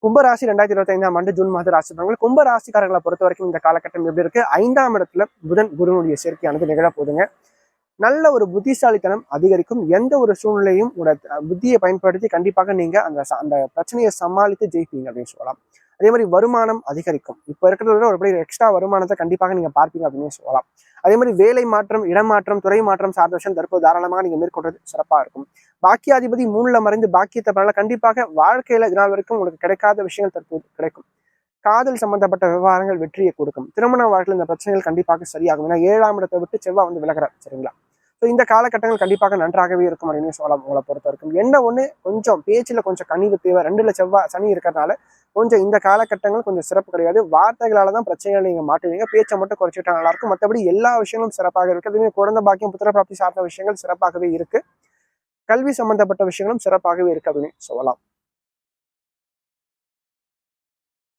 கும்பராசி 2025ஆம் ஆண்டு ஜூன் மாத ராசி பலன்கள். கும்பராசிக்காரர்களை பொறுத்த வரைக்கும் இந்த காலகட்டம் எப்படி இருக்கு? 5ஆம் இடத்துல புதன் குருனுடைய சேர்க்கையானது நிகழ போதுங்க. நல்ல ஒரு புத்திசாலித்தனம் அதிகரிக்கும். எந்த ஒரு சூழ்நிலையும் புத்தியை பயன்படுத்தி கண்டிப்பாக நீங்க அந்த பிரச்சனையை சமாளித்து ஜெயிப்பீங்க அப்படின்னு சொல்லலாம். அதே மாதிரி வருமானம் அதிகரிக்கும். இப்ப இருக்கிறத விட ஒரு எக்ஸ்ட்ரா வருமானத்தை கண்டிப்பாக நீங்க பார்ப்பீங்க அப்படின்னு சொல்லலாம். அதே மாதிரி வேலை மாற்றம், இடமாற்றம், துறை மாற்றம் சார்ந்த விஷயம் தற்போது தாராளமாக நீங்க மேற்கொள்றது சிறப்பா இருக்கும். பாக்கியாதிபதி 3ல மறைந்து பாக்கியத்தை பண்ணல கண்டிப்பாக வாழ்க்கையில இதனால் வரைக்கும் உங்களுக்கு கிடைக்காத விஷயங்கள் தற்போது கிடைக்கும். காதல் சம்பந்தப்பட்ட விவகாரங்கள் வெற்றியை கொடுக்கும். திருமண வாழ்க்கையில் இந்த பிரச்சனைகள் கண்டிப்பாக சரியாகும். ஏன்னா 7ஆம் இடத்தை விட்டு செவ்வாய் வந்து விலகிறார், சரிங்களா? ஸோ இந்த காலகட்டங்கள் கண்டிப்பாக நன்றாகவே இருக்கும் அப்படின்னு சொல்லலாம். உங்களை பொறுத்த வரைக்கும் என்ன ஒண்ணு, கொஞ்சம் பேச்சுல கொஞ்சம் கனிவு தேவை. 2ல செவ்வாய் சனி இருக்கிறதுனால கொஞ்சம் இந்த காலகட்டங்கள் கொஞ்சம் சிறப்பு கிடையாது. வார்த்தைகளால தான் பிரச்சனைகள் நீங்க மாட்டுவீங்க. பேச்சை மட்டும் குறைச்சிட்டா நல்லா இருக்கும். மற்றபடி எல்லா விஷயங்களும் சிறப்பாக இருக்கு. அதுவுமே குழந்தை பாக்கியம், புத்திர பிராப்தி சார்ந்த விஷயங்கள் சிறப்பாகவே இருக்கு. கல்வி சம்பந்தப்பட்ட விஷயங்களும் சிறப்பாகவே இருக்கு அப்படின்னு சொல்லலாம்.